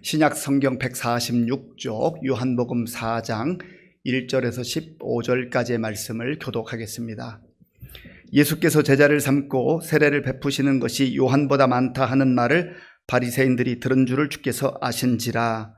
신약 성경 146쪽 요한복음 4장 1절에서 15절까지의 말씀을 교독하겠습니다. 예수께서 제자를 삼고 세례를 베푸시는 것이 요한보다 많다 하는 말을 바리새인들이 들은 줄을 주께서 아신지라.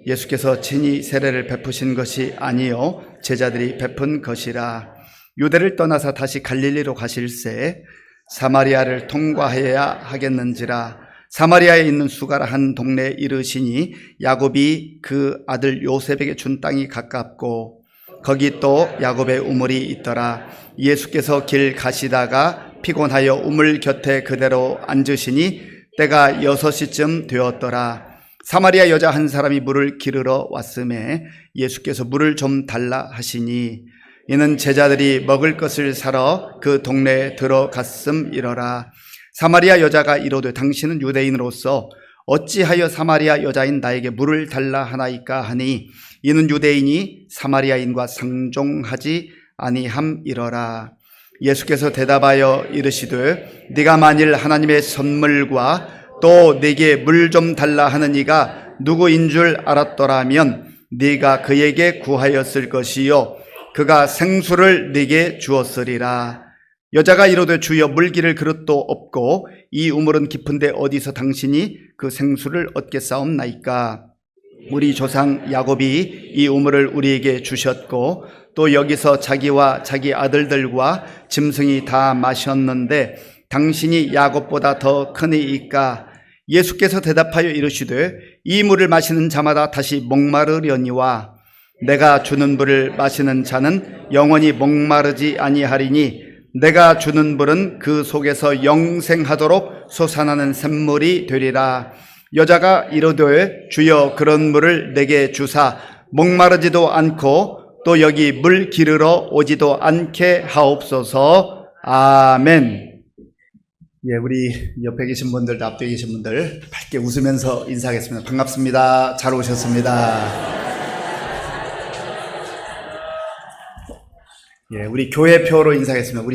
예수께서 친히 세례를 베푸신 것이 아니요 제자들이 베푼 것이라. 유대를 떠나서 다시 갈릴리로 가실새 사마리아를 통과해야 하겠는지라. 사마리아에 있는 수가라 한 동네에 이르시니 야곱이 그 아들 요셉에게 준 땅이 가깝고 거기 또 야곱의 우물이 있더라. 예수께서 길 가시다가 피곤하여 우물 곁에 그대로 앉으시니 때가 6시쯤 되었더라. 사마리아 여자 한 사람이 물을 기르러 왔음에 예수께서 물을 좀 달라 하시니 이는 제자들이 먹을 것을 사러 그 동네에 들어갔음이러라. 사마리아 여자가 이르되 당신은 유대인으로서 어찌하여 사마리아 여자인 나에게 물을 달라 하나이까 하니 이는 유대인이 사마리아인과 상종하지 아니함이러라. 예수께서 대답하여 이르시되 네가 만일 하나님의 선물과 또 네게 물 좀 달라 하는 이가 누구인 줄 알았더라면 네가 그에게 구하였을 것이요 그가 생수를 네게 주었으리라. 여자가 이르되 주여 물기를 그릇도 없고 이 우물은 깊은데 어디서 당신이 그 생수를 얻겠사옵나이까. 우리 조상 야곱이 이 우물을 우리에게 주셨고 또 여기서 자기와 자기 아들들과 짐승이 다 마셨는데 당신이 야곱보다 더 크니이까. 예수께서 대답하여 이르시되 이 물을 마시는 자마다 다시 목마르려니와 내가 주는 물을 마시는 자는 영원히 목마르지 아니하리니 내가 주는 물은 그 속에서 영생하도록 솟아나는 샘물이 되리라. 여자가 이르되 주여 그런 물을 내게 주사 목마르지도 않고 또 여기 물 기르러 오지도 않게 하옵소서. 아멘. 예, 우리 옆에 계신 분들, 앞에 계신 분들 밝게 웃으면서 인사하겠습니다. 반갑습니다. 잘 오셨습니다. 예, 우리 교회표로 인사하겠습니다.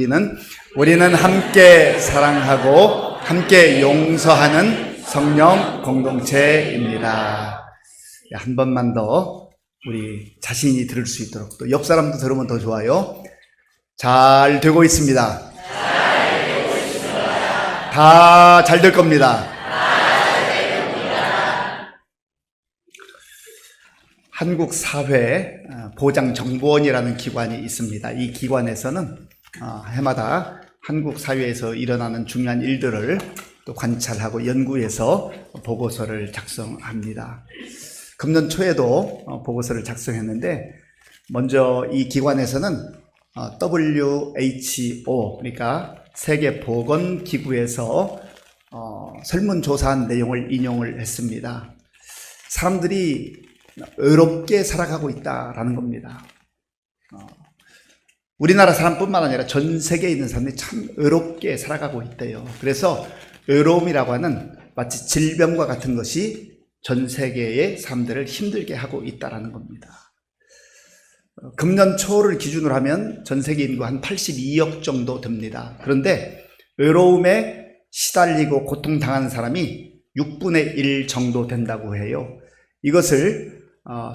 우리는 함께 사랑하고 함께 용서하는 성령 공동체입니다. 예, 한 번만 더 우리 자신이 들을 수 있도록 또 옆 사람도 들으면 더 좋아요. 잘 되고 있습니다. 다 잘 될 겁니다. 한국사회 보장정보원이라는 기관이 있습니다. 이 기관에서는 해마다 한국 사회에서 일어나는 중요한 일들을 또 관찰하고 연구해서 보고서를 작성합니다. 금년 초에도 보고서를 작성했는데 먼저 이 기관에서는 WHO 그러니까 세계보건기구에서 설문조사한 내용을 인용을 했습니다. 사람들이 외롭게 살아가고 있다라는 겁니다. 우리나라 사람뿐만 아니라 전 세계에 있는 사람들이 참 외롭게 살아가고 있대요. 그래서 외로움이라고 하는 마치 질병과 같은 것이 전 세계의 사람들을 힘들게 하고 있다라는 겁니다. 금년 초를 기준으로 하면 전 세계 인구 한 82억 정도 됩니다. 그런데 외로움에 시달리고 고통당하는 사람이 6분의 1 정도 된다고 해요. 이것을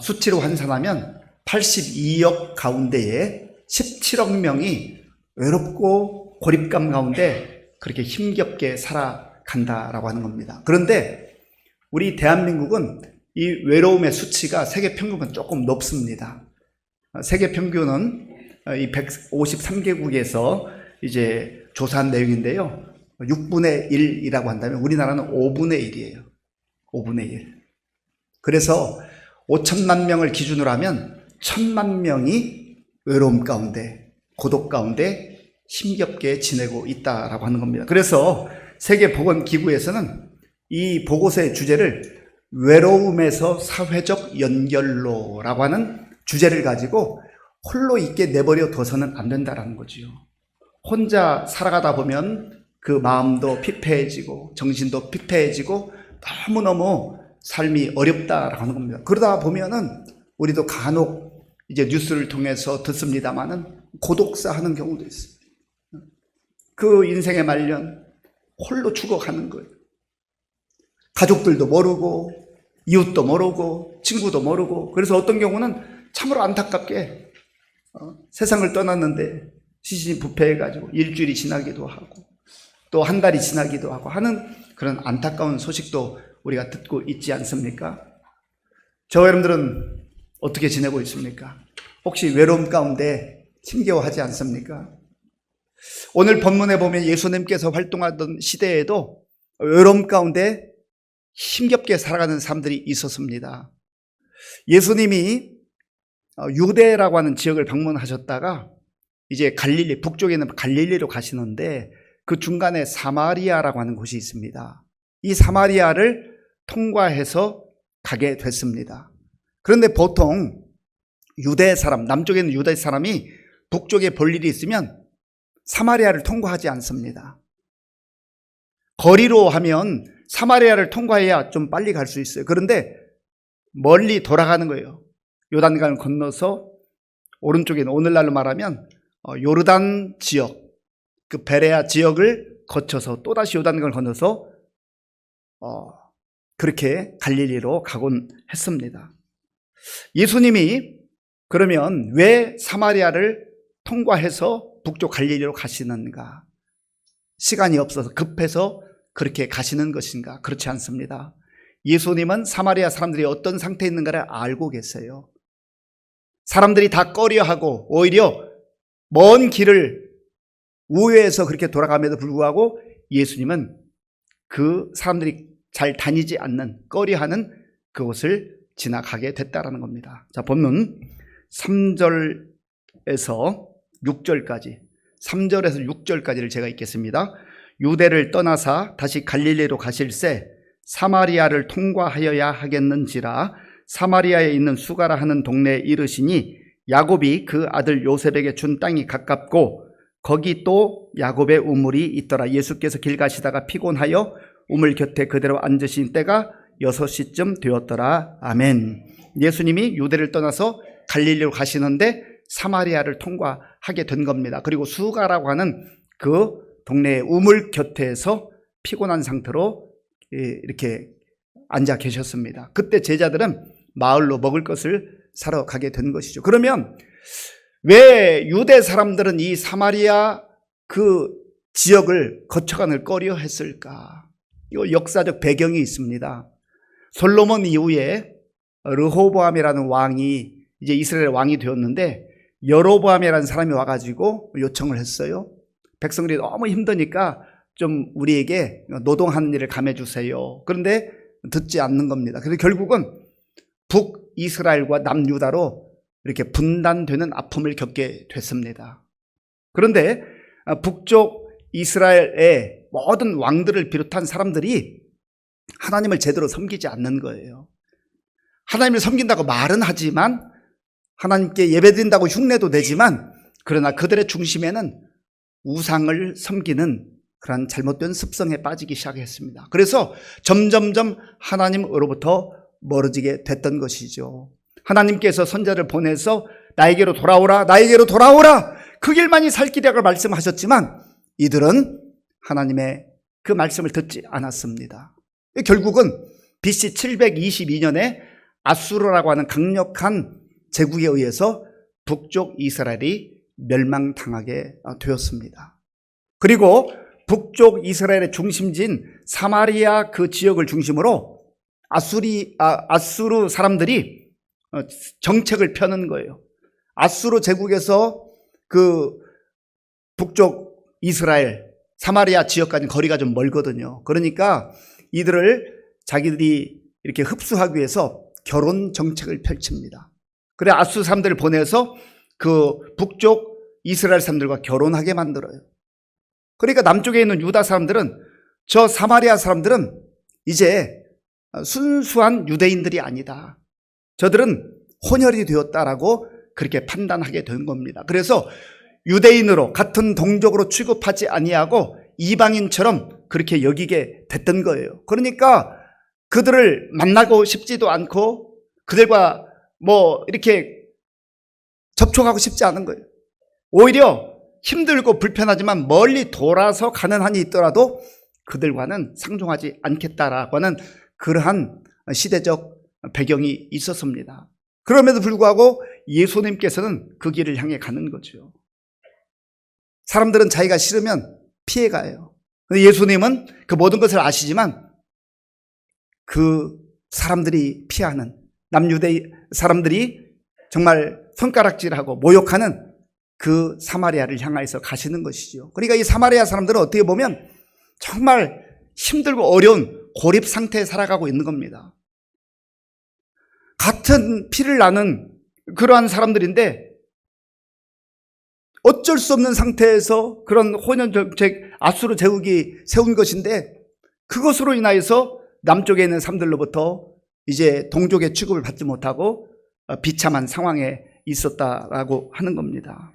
수치로 환산하면 82억 가운데에 17억 명이 외롭고 고립감 가운데 그렇게 힘겹게 살아간다라고 하는 겁니다. 그런데 우리 대한민국은 이 외로움의 수치가 세계 평균은 조금 높습니다. 세계 평균은 이 153개국에서 이제 조사한 내용인데요. 6분의 1이라고 한다면 우리나라는 5분의 1이에요. 5분의 1. 그래서 5천만 명을 기준으로 하면 1,000만 명이 외로움 가운데, 고독 가운데 힘겹게 지내고 있다라고 하는 겁니다. 그래서 세계보건기구에서는 이 보고서의 주제를 외로움에서 사회적 연결로라고 하는 주제를 가지고 홀로 있게 내버려 둬서는 안 된다라는 거지요. 혼자 살아가다 보면 그 마음도 피폐해지고 정신도 피폐해지고 너무너무 삶이 어렵다라고 하는 겁니다. 그러다 보면은 우리도 간혹 이제 뉴스를 통해서 듣습니다만은 고독사 하는 경우도 있어요. 그 인생의 말년 홀로 죽어가는 거예요. 가족들도 모르고 이웃도 모르고 친구도 모르고, 그래서 어떤 경우는 참으로 안타깝게 세상을 떠났는데 시신이 부패해가지고 일주일이 지나기도 하고 또 한 달이 지나기도 하고 하는 그런 안타까운 소식도 우리가 듣고 있지 않습니까? 저와 여러분들은 어떻게 지내고 있습니까? 혹시 외로움 가운데 힘겨워하지 않습니까? 오늘 본문에 보면 예수님께서 활동하던 시대에도 외로움 가운데 힘겹게 살아가는 사람들이 있었습니다. 예수님이 유대라고 하는 지역을 방문하셨다가 이제 갈릴리, 북쪽에 있는 갈릴리로 가시는데 그 중간에 사마리아라고 하는 곳이 있습니다. 이 사마리아를 통과해서 가게 됐습니다. 그런데 보통 유대 사람, 남쪽에 있는 유대 사람이 북쪽에 볼 일이 있으면 사마리아를 통과하지 않습니다. 거리로 하면 사마리아를 통과해야 좀 빨리 갈 수 있어요. 그런데 멀리 돌아가는 거예요. 요단강을 건너서 오른쪽에는 오늘날로 말하면 요르단 지역, 그 베레아 지역을 거쳐서 또다시 요단강을 건너서 그렇게 갈릴리로 가곤 했습니다. 예수님이 그러면 왜 사마리아를 통과해서 북쪽 갈릴리로 가시는가? 시간이 없어서 급해서 그렇게 가시는 것인가? 그렇지 않습니다. 예수님은 사마리아 사람들이 어떤 상태에 있는가를 알고 계세요. 사람들이 다 꺼려하고 오히려 먼 길을 우회해서 그렇게 돌아감에도 불구하고 예수님은 그 사람들이 잘 다니지 않는, 꺼려하는 그곳을 지나가게 됐다라는 겁니다. 자, 본문 3절에서 6절까지, 3절에서 6절까지를 제가 읽겠습니다. 유대를 떠나사 다시 갈릴리로 가실새 사마리아를 통과하여야 하겠는지라 사마리아에 있는 수가라 하는 동네에 이르시니 야곱이 그 아들 요셉에게 준 땅이 가깝고 거기 또 야곱의 우물이 있더라. 예수께서 길 가시다가 피곤하여 우물 곁에 그대로 앉으신 때가 6시쯤 되었더라. 아멘. 예수님이 유대를 떠나서 갈릴리로 가시는데 사마리아를 통과하게 된 겁니다. 그리고 수가라고 하는 그 동네의 우물 곁에서 피곤한 상태로 이렇게 앉아 계셨습니다. 그때 제자들은 마을로 먹을 것을 사러 가게 된 것이죠. 그러면 왜 유대 사람들은 이 사마리아 그 지역을 거쳐가는 꺼려 했을까? 이거 역사적 배경이 있습니다. 솔로몬 이후에 르호보암이라는 왕이 이제 이스라엘 왕이 되었는데 여로보암이라는 사람이 와가지고 요청을 했어요. 백성들이 너무 힘드니까 좀 우리에게 노동하는 일을 감해주세요. 그런데 듣지 않는 겁니다. 그래서 결국은 북이스라엘과 남유다로 이렇게 분단되는 아픔을 겪게 됐습니다. 그런데 북쪽 이스라엘의 모든 왕들을 비롯한 사람들이 하나님을 제대로 섬기지 않는 거예요. 하나님을 섬긴다고 말은 하지만 하나님께 예배드린다고 흉내도 내지만 그러나 그들의 중심에는 우상을 섬기는 그런 잘못된 습성에 빠지기 시작했습니다. 그래서 점점점 하나님으로부터 멀어지게 됐던 것이죠. 하나님께서 선자를 보내서 나에게로 돌아오라, 나에게로 돌아오라, 그 길만이 살 길이라고 말씀하셨지만 이들은 하나님의 그 말씀을 듣지 않았습니다. 결국은 BC 722년에 아수르라고 하는 강력한 제국에 의해서 북쪽 이스라엘이 멸망당하게 되었습니다. 그리고 북쪽 이스라엘의 중심지인 사마리아 그 지역을 중심으로 아수르 사람들이 정책을 펴는 거예요. 아수르 제국에서 그 북쪽 이스라엘 사마리아 지역까지 거리가 좀 멀거든요. 그러니까 이들을 자기들이 이렇게 흡수하기 위해서 결혼 정책을 펼칩니다. 그래 아수르 사람들을 보내서 그 북쪽 이스라엘 사람들과 결혼하게 만들어요. 그러니까 남쪽에 있는 유다 사람들은 저 사마리아 사람들은 이제 순수한 유대인들이 아니다. 저들은 혼혈이 되었다라고 그렇게 판단하게 된 겁니다. 그래서 유대인으로 같은 동족으로 취급하지 아니하고 이방인처럼 그렇게 여기게 됐던 거예요. 그러니까 그들을 만나고 싶지도 않고 그들과 뭐 이렇게 접촉하고 싶지 않은 거예요. 오히려 힘들고 불편하지만 멀리 돌아서 가는 한이 있더라도 그들과는 상종하지 않겠다라고 하는 그러한 시대적 배경이 있었습니다. 그럼에도 불구하고 예수님께서는 그 길을 향해 가는 거죠. 사람들은 자기가 싫으면 피해가요. 예수님은 그 모든 것을 아시지만 그 사람들이 피하는, 남유대 사람들이 정말 손가락질하고 모욕하는 그 사마리아를 향해서 가시는 것이죠. 그러니까 이 사마리아 사람들은 어떻게 보면 정말 힘들고 어려운 고립 상태에 살아가고 있는 겁니다. 같은 피를 나는 그러한 사람들인데 어쩔 수 없는 상태에서 그런 혼연정책 아수르 제국이 세운 것인데 그것으로 인하여서 남쪽에 있는 사람들로부터 이제 동족의 취급을 받지 못하고 비참한 상황에 있었다라고 하는 겁니다.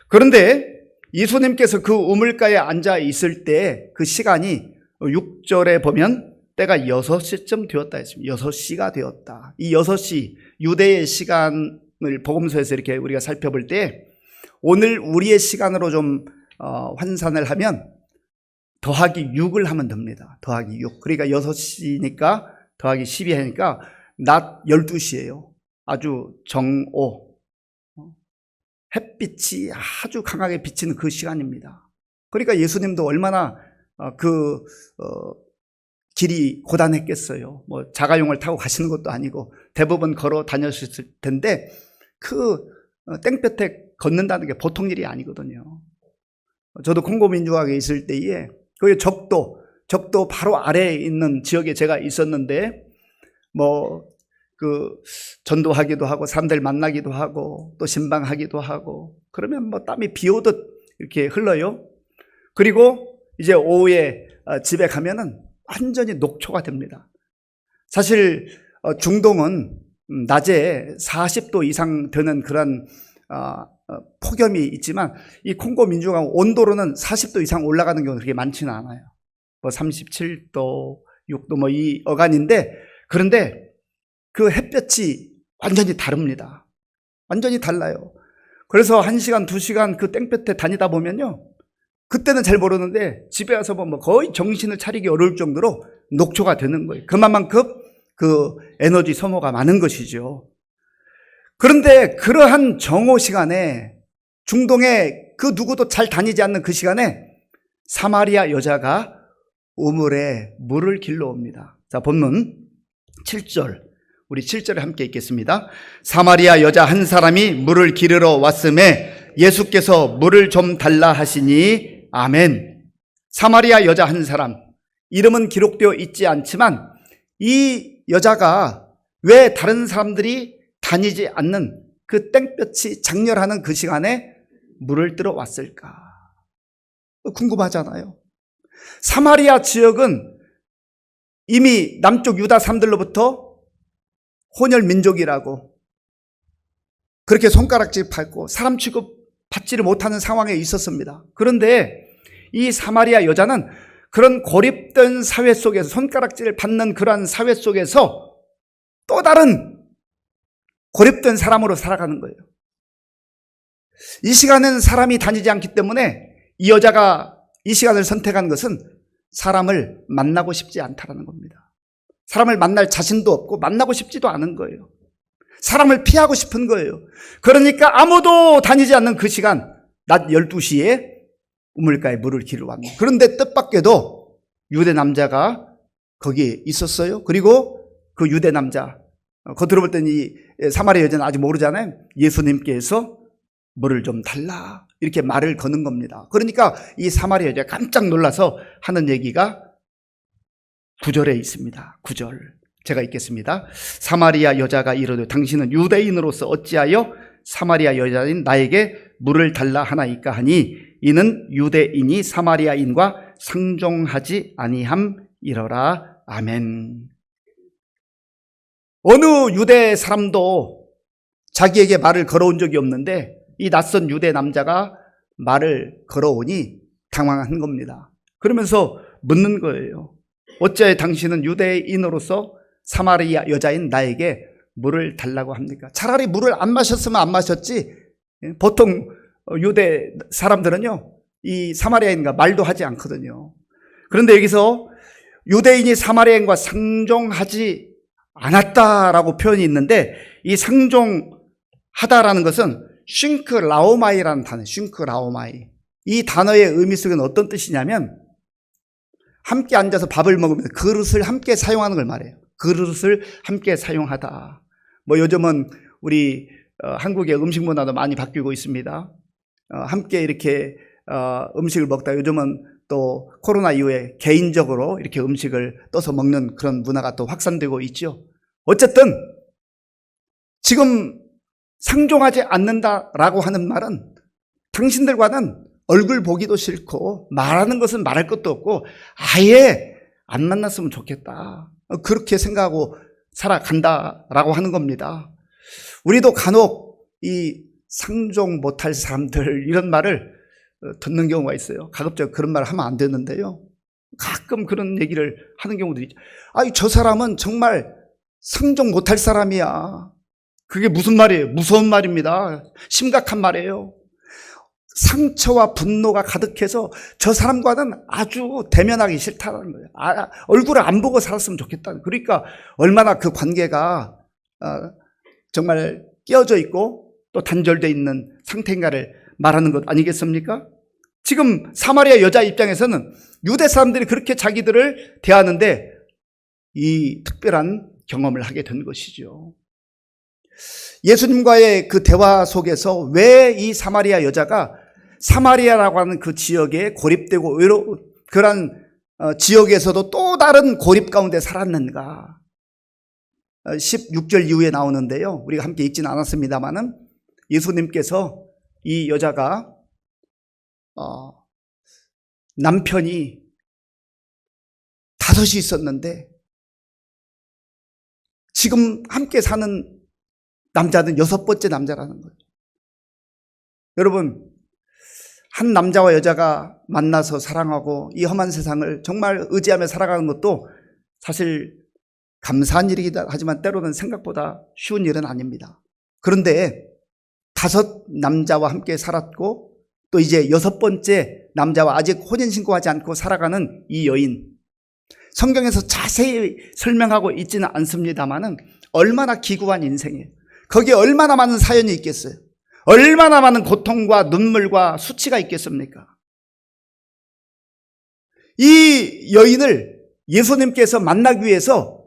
그런데 예수님께서 그 우물가에 앉아 있을 때 그 시간이 6절에 보면 때가 6시쯤 되었다 했습니다. 6시가 되었다. 이 6시 유대의 시간을 복음서에서 이렇게 우리가 살펴볼 때 오늘 우리의 시간으로 좀 환산을 하면 더하기 6을 하면 됩니다. 더하기 6. 그러니까 6시니까 더하기 12 하니까 낮 12시예요. 아주 정오. 햇빛이 아주 강하게 비치는 그 시간입니다. 그러니까 예수님도 얼마나 길이 고단했겠어요. 뭐 자가용을 타고 가시는 것도 아니고 대부분 걸어 다녔을 텐데 그 땡볕에 걷는다는 게 보통 일이 아니거든요. 저도 콩고 민주학에 있을 때에 그 적도 바로 아래에 있는 지역에 제가 있었는데 전도하기도 하고 사람들 만나기도 하고 또 신방하기도 하고 그러면 땀이 비 오듯 이렇게 흘러요. 그리고 이제 오후에 집에 가면은 완전히 녹초가 됩니다. 사실 중동은 낮에 40도 이상 되는 그런 폭염이 있지만 이 콩고 민주공화국 온도로는 40도 이상 올라가는 경우는 그렇게 많지는 않아요. 37도, 6도 이 어간인데 그런데 그 햇볕이 완전히 다릅니다. 완전히 달라요. 그래서 1시간, 2시간 그 땡볕에 다니다 보면요. 그때는 잘 모르는데 집에 와서 보면 거의 정신을 차리기 어려울 정도로 녹초가 되는 거예요. 그만큼 그 에너지 소모가 많은 것이죠. 그런데 그러한 정오 시간에 중동에 그 누구도 잘 다니지 않는 그 시간에 사마리아 여자가 우물에 물을 길러 옵니다. 자, 본문 7절. 우리 7절에 함께 읽겠습니다. 사마리아 여자 한 사람이 물을 기르러 왔음에 예수께서 물을 좀 달라 하시니 아멘. 사마리아 여자 한 사람, 이름은 기록되어 있지 않지만 이 여자가 왜 다른 사람들이 다니지 않는 그 땡볕이 장렬하는 그 시간에 물을 뜨러 왔을까? 궁금하잖아요. 사마리아 지역은 이미 남쪽 유다 사람들로부터 혼혈 민족이라고 그렇게 손가락질 밟고 사람 취급 받지를 못하는 상황에 있었습니다. 그런데 이 사마리아 여자는 그런 고립된 사회 속에서 손가락질을 받는 그러한 사회 속에서 또 다른 고립된 사람으로 살아가는 거예요. 이 시간에는 사람이 다니지 않기 때문에 이 여자가 이 시간을 선택한 것은 사람을 만나고 싶지 않다는 겁니다. 사람을 만날 자신도 없고 만나고 싶지도 않은 거예요. 사람을 피하고 싶은 거예요. 그러니까 아무도 다니지 않는 그 시간 낮 12시에 우물가에 물을 기르러 왔네. 그런데 뜻밖에도 유대 남자가 거기에 있었어요. 그리고 그 유대 남자 겉으로 볼 때는 이 사마리아 여자는 아직 모르잖아요. 예수님께서 물을 좀 달라 이렇게 말을 거는 겁니다. 그러니까 이 사마리아 여자가 깜짝 놀라서 하는 얘기가 9절에 있습니다. 9절 제가 읽겠습니다. 사마리아 여자가 이르되 당신은 유대인으로서 어찌하여 사마리아 여자인 나에게 물을 달라 하나이까 하니 이는 유대인이 사마리아인과 상종하지 아니함이러라. 아멘. 어느 유대 사람도 자기에게 말을 걸어온 적이 없는데 이 낯선 유대 남자가 말을 걸어오니 당황한 겁니다. 그러면서 묻는 거예요. 어찌하여 당신은 유대인으로서 사마리아 여자인 나에게 물을 달라고 합니까? 차라리 물을 안 마셨으면 안 마셨지. 보통 유대 사람들은요, 이 사마리아인과 말도 하지 않거든요. 그런데 여기서 유대인이 사마리아인과 상종하지 않았다라고 표현이 있는데, 이 상종하다라는 것은 쉰크라오마이라는 단어, 쉰크라오마이. 이 단어의 의미 속에는 어떤 뜻이냐면, 함께 앉아서 밥을 먹으면서 그릇을 함께 사용하는 걸 말해요. 그릇을 함께 사용하다. 뭐 요즘은 우리 한국의 음식 문화도 많이 바뀌고 있습니다. 함께 이렇게 음식을 먹다, 요즘은 또 코로나 이후에 개인적으로 이렇게 음식을 떠서 먹는 그런 문화가 또 확산되고 있죠. 어쨌든 지금 상종하지 않는다라고 하는 말은 당신들과는 얼굴 보기도 싫고 말하는 것은 말할 것도 없고 아예 안 만났으면 좋겠다, 그렇게 생각하고 살아간다라고 하는 겁니다. 우리도 간혹 이 상종 못할 사람들 이런 말을 듣는 경우가 있어요. 가급적 그런 말을 하면 안 되는데요, 가끔 그런 얘기를 하는 경우도 있죠. 아니, 저 사람은 정말 상종 못할 사람이야. 그게 무슨 말이에요? 무서운 말입니다. 심각한 말이에요. 상처와 분노가 가득해서 저 사람과는 아주 대면하기 싫다는 거예요. 얼굴을 안 보고 살았으면 좋겠다. 그러니까 얼마나 그 관계가 정말 끼어져 있고 또 단절되어 있는 상태인가를 말하는 것 아니겠습니까? 지금 사마리아 여자 입장에서는 유대 사람들이 그렇게 자기들을 대하는데 이 특별한 경험을 하게 된 것이죠. 예수님과의 그 대화 속에서 왜 이 사마리아 여자가 사마리아라고 하는 그 지역에 고립되고 그런 지역에서도 또 다른 고립 가운데 살았는가? 16절 이후에 나오는데요, 우리가 함께 읽지는 않았습니다만은 예수님께서 이 여자가 남편이 5이 있었는데 지금 함께 사는 남자는 6번째 남자라는 거예요. 여러분, 한 남자와 여자가 만나서 사랑하고 이 험한 세상을 정말 의지하며 살아가는 것도 사실 감사한 일이기도 하지만 때로는 생각보다 쉬운 일은 아닙니다. 그런데 5 남자와 함께 살았고 또 이제 6번째 남자와 아직 혼인신고하지 않고 살아가는 이 여인, 성경에서 자세히 설명하고 있지는 않습니다만은 얼마나 기구한 인생이에요. 거기에 얼마나 많은 사연이 있겠어요. 얼마나 많은 고통과 눈물과 수치가 있겠습니까? 이 여인을 예수님께서 만나기 위해서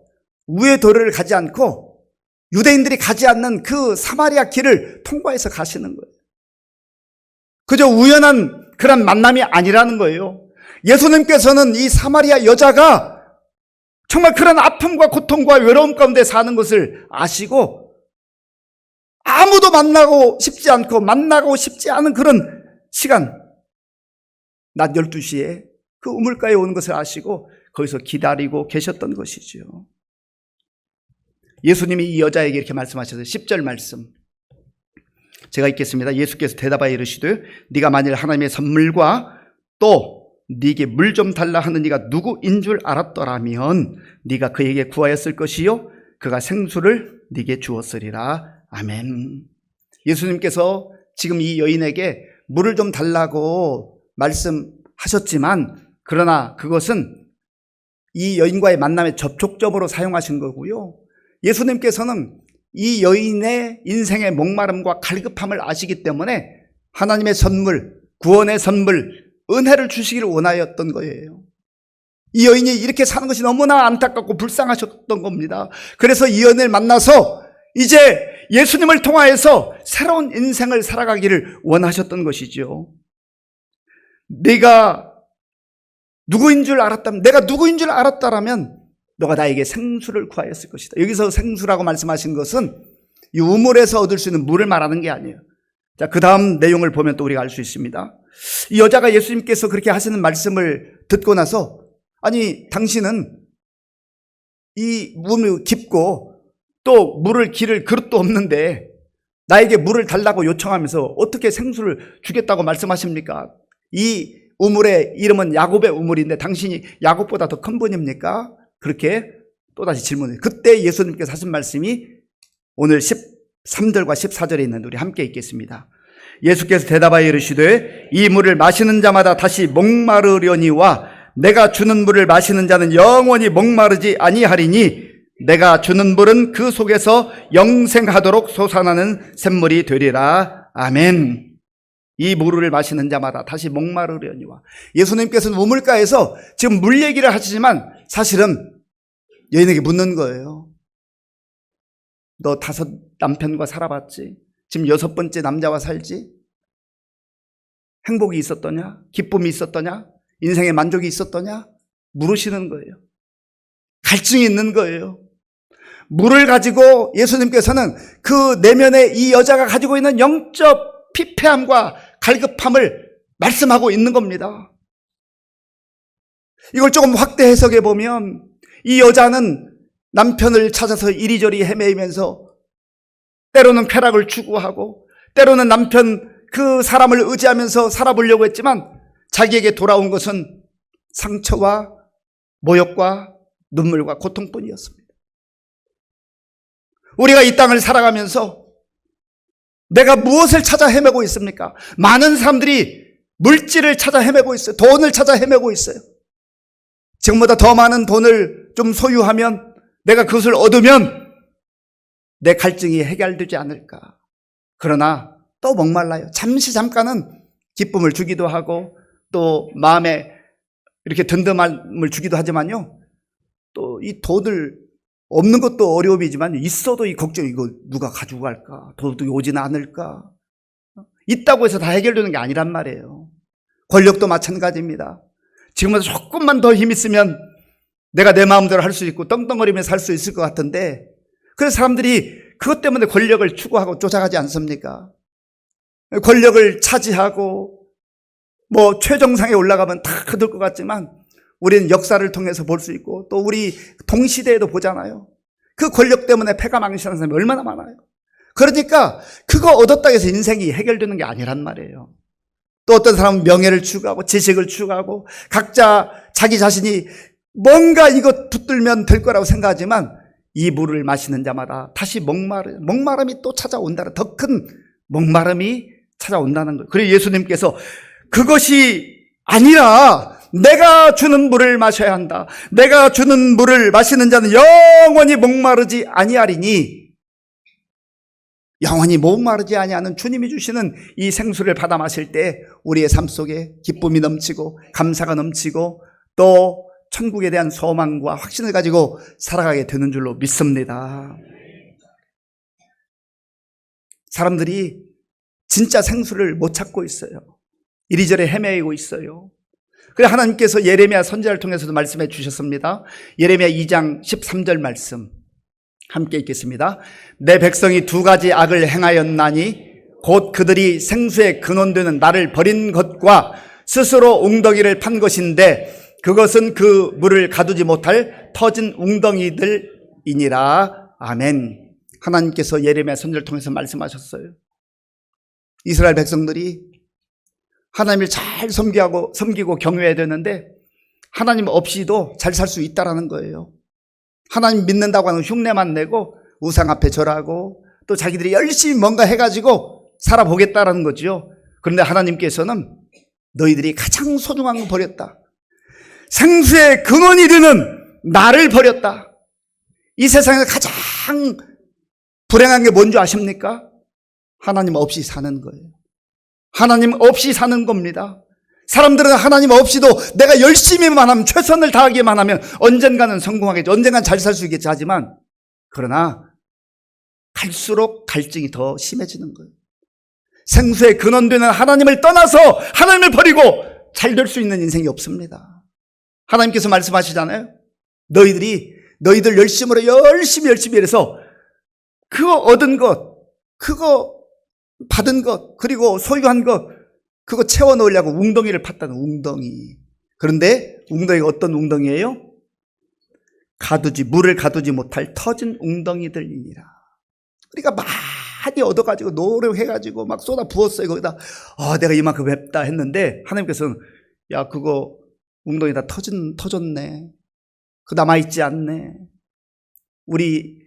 우회 도로를 가지 않고 유대인들이 가지 않는 그 사마리아 길을 통과해서 가시는 거예요. 그저 우연한 그런 만남이 아니라는 거예요. 예수님께서는 이 사마리아 여자가 정말 그런 아픔과 고통과 외로움 가운데 사는 것을 아시고 아무도 만나고 싶지 않은 그런 시간, 낮 12시에 그 우물가에 오는 것을 아시고 거기서 기다리고 계셨던 것이죠. 예수님이 이 여자에게 이렇게 말씀하셔서 10절 말씀 제가 읽겠습니다. 예수께서 대답하여 이르시되 네가 만일 하나님의 선물과 또 네게 물 좀 달라 하는 이가 누구인 줄 알았더라면 네가 그에게 구하였을 것이요 그가 생수를 네게 주었으리라. 아멘. 예수님께서 지금 이 여인에게 물을 좀 달라고 말씀하셨지만 그러나 그것은 이 여인과의 만남의 접촉점으로 사용하신 거고요, 예수님께서는 이 여인의 인생의 목마름과 갈급함을 아시기 때문에 하나님의 선물, 구원의 선물, 은혜를 주시기를 원하였던 거예요. 이 여인이 이렇게 사는 것이 너무나 안타깝고 불쌍하셨던 겁니다. 그래서 이 여인을 만나서 이제 예수님을 통하여서 새로운 인생을 살아가기를 원하셨던 것이죠. 내가 누구인 줄 알았다라면 너가 나에게 생수를 구하였을 것이다. 여기서 생수라고 말씀하신 것은 이 우물에서 얻을 수 있는 물을 말하는 게 아니에요. 자, 그 다음 내용을 보면 또 우리가 알 수 있습니다. 이 여자가 예수님께서 그렇게 하시는 말씀을 듣고 나서 아니 당신은 이 물이 깊고 또 물을 기를 그릇도 없는데 나에게 물을 달라고 요청하면서 어떻게 생수를 주겠다고 말씀하십니까? 이 우물의 이름은 야곱의 우물인데 당신이 야곱보다 더 큰 분입니까? 그렇게 또다시 질문해요. 그때 예수님께서 하신 말씀이 오늘 13절과 14절에 있는데 우리 함께 읽겠습니다. 예수께서 대답하여 이르시되 이 물을 마시는 자마다 다시 목마르려니와 내가 주는 물을 마시는 자는 영원히 목마르지 아니하리니 내가 주는 물은 그 속에서 영생하도록 솟아나는 샘물이 되리라. 아멘. 이 물을 마시는 자마다 다시 목마르려니와. 예수님께서는 우물가에서 지금 물 얘기를 하시지만 사실은 여인에게 묻는 거예요. 너 5 남편과 살아봤지? 지금 6번째 남자와 살지? 행복이 있었더냐? 기쁨이 있었더냐? 인생에 만족이 있었더냐? 물으시는 거예요. 갈증이 있는 거예요. 물을 가지고 예수님께서는 그 내면에 이 여자가 가지고 있는 영적 피폐함과 갈급함을 말씀하고 있는 겁니다. 이걸 조금 확대 해석해 보면 이 여자는 남편을 찾아서 이리저리 헤매면서 때로는 쾌락을 추구하고 때로는 남편 그 사람을 의지하면서 살아보려고 했지만 자기에게 돌아온 것은 상처와 모욕과 눈물과 고통뿐이었습니다. 우리가 이 땅을 살아가면서 내가 무엇을 찾아 헤매고 있습니까? 많은 사람들이 물질을 찾아 헤매고 있어요. 돈을 찾아 헤매고 있어요. 지금보다 더 많은 돈을 좀 소유하면 내가 그것을 얻으면 내 갈증이 해결되지 않을까. 그러나 또 목말라요. 잠깐은 기쁨을 주기도 하고 또 마음에 이렇게 든든함을 주기도 하지만요. 또 이 돈을 없는 것도 어려움이지만 있어도 이 걱정, 이거 누가 가지고 갈까? 도둑이 오지는 않을까? 있다고 해서 다 해결되는 게 아니란 말이에요. 권력도 마찬가지입니다. 지금보다 조금만 더 힘 있으면 내가 내 마음대로 할 수 있고 떵떵거리면서 살 수 있을 것 같은데 그래서 사람들이 그것 때문에 권력을 추구하고 쫓아가지 않습니까? 권력을 차지하고 뭐 최정상에 올라가면 다 거둘 것 같지만 우리는 역사를 통해서 볼 수 있고 또 우리 동시대에도 보잖아요. 그 권력 때문에 패가 망신하는 사람이 얼마나 많아요. 그러니까 그거 얻었다 해서 인생이 해결되는 게 아니란 말이에요. 또 어떤 사람은 명예를 추구하고 지식을 추구하고 각자 자기 자신이 뭔가 이것 붙들면 될 거라고 생각하지만 이 물을 마시는 자마다 다시 목마름이 또 찾아온다는 더 큰 목마름이 찾아온다는 거예요. 그리고 예수님께서 그것이 아니라 내가 주는 물을 마셔야 한다. 내가 주는 물을 마시는 자는 영원히 목마르지 아니하리니 영원히 목마르지 아니하는 주님이 주시는 이 생수를 받아 마실 때 우리의 삶 속에 기쁨이 넘치고 감사가 넘치고 또 천국에 대한 소망과 확신을 가지고 살아가게 되는 줄로 믿습니다. 사람들이 진짜 생수를 못 찾고 있어요. 이리저리 헤매고 있어요. 그래서 하나님께서 예레미야 선지자를 통해서도 말씀해 주셨습니다. 예레미야 2장 13절 말씀 함께 읽겠습니다. 내 백성이 2가지 악을 행하였나니 곧 그들이 생수의 근원되는 나를 버린 것과 스스로 웅덩이를 판 것인데 그것은 그 물을 가두지 못할 터진 웅덩이들이니라. 아멘. 하나님께서 예레미야 선지자를 통해서 말씀하셨어요. 이스라엘 백성들이 하나님을 잘 섬기고 경외해야 되는데 하나님 없이도 잘 살 수 있다라는 거예요. 하나님 믿는다고 하는 흉내만 내고 우상 앞에 절하고 또 자기들이 열심히 뭔가 해가지고 살아보겠다라는 거죠. 그런데 하나님께서는 너희들이 가장 소중한 거 버렸다. 생수의 근원이 되는 나를 버렸다. 이 세상에서 가장 불행한 게 뭔지 아십니까? 하나님 없이 사는 거예요. 하나님 없이 사는 겁니다. 사람들은 하나님 없이도 내가 열심히만 하면 최선을 다하기만 하면 언젠가는 성공하겠죠. 언젠가는 잘 살 수 있겠지 하지만 그러나 갈수록 갈증이 더 심해지는 거예요. 생수의 근원되는 하나님을 떠나서 하나님을 버리고 잘 될 수 있는 인생이 없습니다. 하나님께서 말씀하시잖아요. 너희들 열심히 해서 그거 얻은 것, 그거 받은 것, 그리고 소유한 것, 그거 채워 넣으려고 웅덩이를 팠다는 웅덩이. 그런데 웅덩이가 어떤 웅덩이예요? 물을 가두지 못할 터진 웅덩이들이니라. 그러니까 많이 얻어가지고 노력해가지고 막 쏟아 부었어요. 거기다 내가 이만큼 맵다 했는데 하나님께서는 야 그거 웅덩이 다 터졌네. 그 남아있지 않네. 우리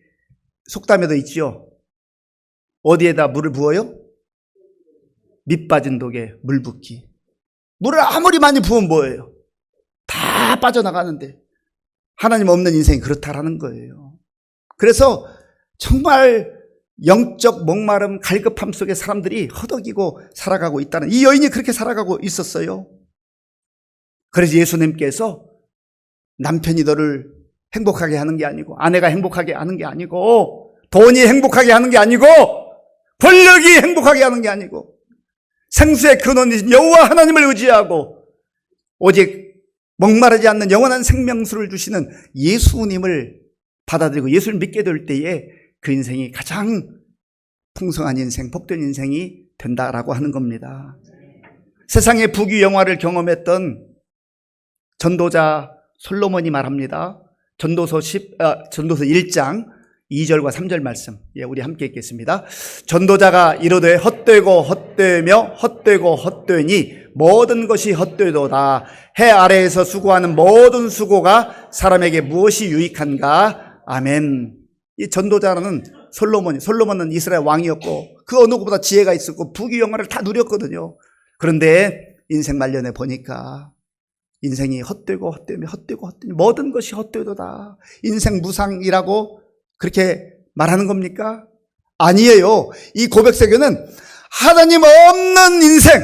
속담에도 있지요. 어디에다 물을 부어요? 밑 빠진 독에 물 붓기. 물을 아무리 많이 부으면 뭐예요? 다 빠져나가는데 하나님 없는 인생이 그렇다라는 거예요. 그래서 정말 영적 목마름, 갈급함 속에 사람들이 허덕이고 살아가고 있다는, 이 여인이 그렇게 살아가고 있었어요. 그래서 예수님께서 남편이 너를 행복하게 하는 게 아니고, 아내가 행복하게 하는 게 아니고, 돈이 행복하게 하는 게 아니고, 권력이 행복하게 하는 게 아니고, 생수의 근원이신 여호와 하나님을 의지하고 오직 목마르지 않는 영원한 생명수를 주시는 예수님을 받아들이고 예수를 믿게 될 때에 그 인생이 가장 풍성한 인생, 복된 인생이 된다라고 하는 겁니다. 세상의 부귀영화를 경험했던 전도자 솔로몬이 말합니다. 전도서 1장 2절과 3절 말씀, 우리 함께 읽겠습니다. 전도자가 이르되 헛되고 헛되며 헛되고 헛되니 모든 것이 헛되도다. 해 아래에서 수고하는 모든 수고가 사람에게 무엇이 유익한가? 아멘. 이 전도자는 솔로몬은 이스라엘 왕이었고 그 어느 것보다 지혜가 있었고 부귀영화를 다 누렸거든요. 그런데 인생 말년에 보니까 인생이 헛되고 헛되며 헛되고 헛되니 모든 것이 헛되도다. 인생 무상이라고 그렇게 말하는 겁니까? 아니에요. 이 고백세교는 하나님 없는 인생,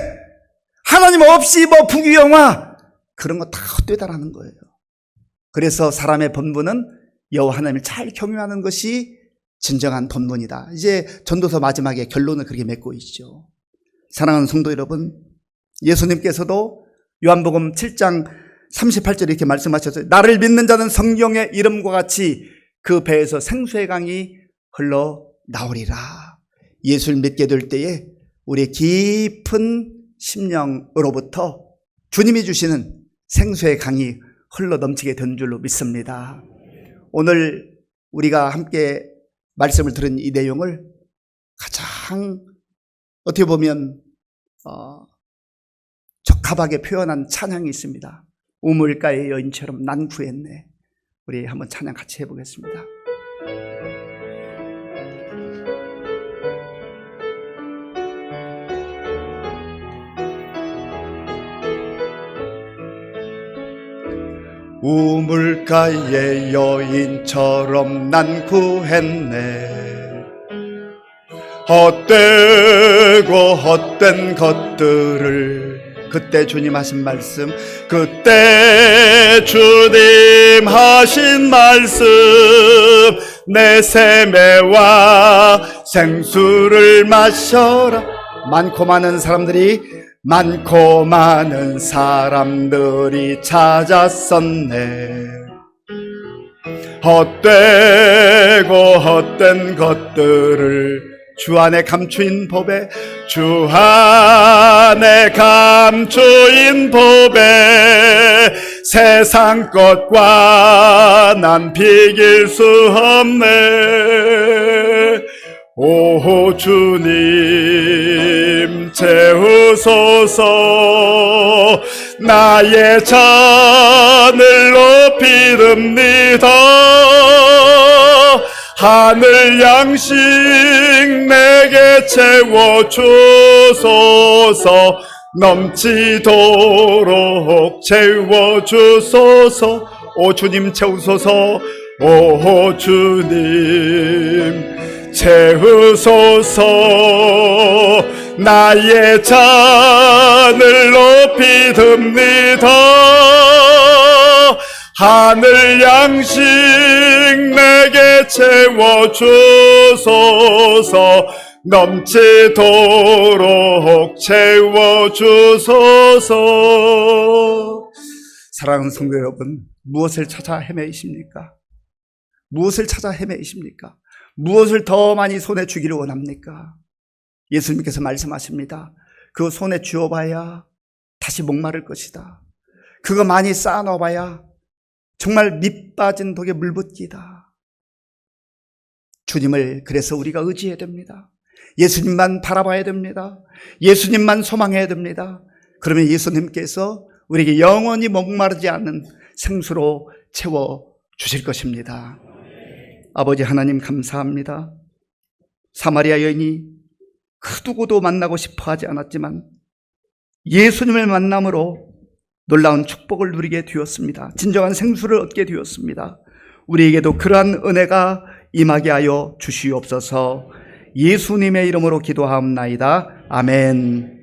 하나님 없이 부귀영화, 그런 거 다 헛되다라는 거예요. 그래서 사람의 본분은 여호와 하나님을 잘 경유하는 것이 진정한 본분이다. 이제 전도서 마지막에 결론을 그렇게 맺고 있죠. 사랑하는 성도 여러분, 예수님께서도 요한복음 7장 38절에 이렇게 말씀하셨어요. 나를 믿는 자는 성경의 이름과 같이 그 배에서 생수의 강이 흘러나오리라. 예수를 믿게 될 때에 우리의 깊은 심령으로부터 주님이 주시는 생수의 강이 흘러넘치게 된 줄로 믿습니다. 오늘 우리가 함께 말씀을 들은 이 내용을 가장 어떻게 보면 적합하게 표현한 찬양이 있습니다. 우물가의 여인처럼 난 구했네. 우리 한번 찬양 같이 해보겠습니다. 우물가의 여인처럼 난 구했네. 헛되고 헛된 것들을, 그때 주님 하신 말씀, 그때 주님 하신 말씀, 내 샘에와 생수를 마셔라. 많고 많은 사람들이 찾았었네. 헛되고 헛된 것들을 주 안에 감추인 법에, 주 안에 감추인 법에 세상 것과 난 비길 수 없네. 오 주님 채우소서. 나의 잔을 높이듭니다. 하늘 양식 내게 채워주소서. 넘치도록 채워주소서. 오 주님 채우소서. 오 주님 채우소서. 나의 잔을 높이듭니다. 하늘 양식 내게 채워주소서. 넘치도록 채워주소서. 사랑하는 성도 여러분, 무엇을 찾아 헤매이십니까? 무엇을 찾아 헤매이십니까? 무엇을 더 많이 손에 쥐기를 원합니까? 예수님께서 말씀하십니다. 그 손에 쥐어봐야 다시 목마를 것이다. 그거 많이 쌓아놓아봐야 정말 밑 빠진 독에 물 붓기다. 주님을 그래서 우리가 의지해야 됩니다. 예수님만 바라봐야 됩니다. 예수님만 소망해야 됩니다. 그러면 예수님께서 우리에게 영원히 목마르지 않는 생수로 채워주실 것입니다. 아버지 하나님 감사합니다. 사마리아 여인이 그 누구도 만나고 싶어 하지 않았지만 예수님을 만남으로 놀라운 축복을 누리게 되었습니다. 진정한 생수를 얻게 되었습니다. 우리에게도 그러한 은혜가 임하게 하여 주시옵소서. 예수님의 이름으로 기도하옵나이다. 아멘.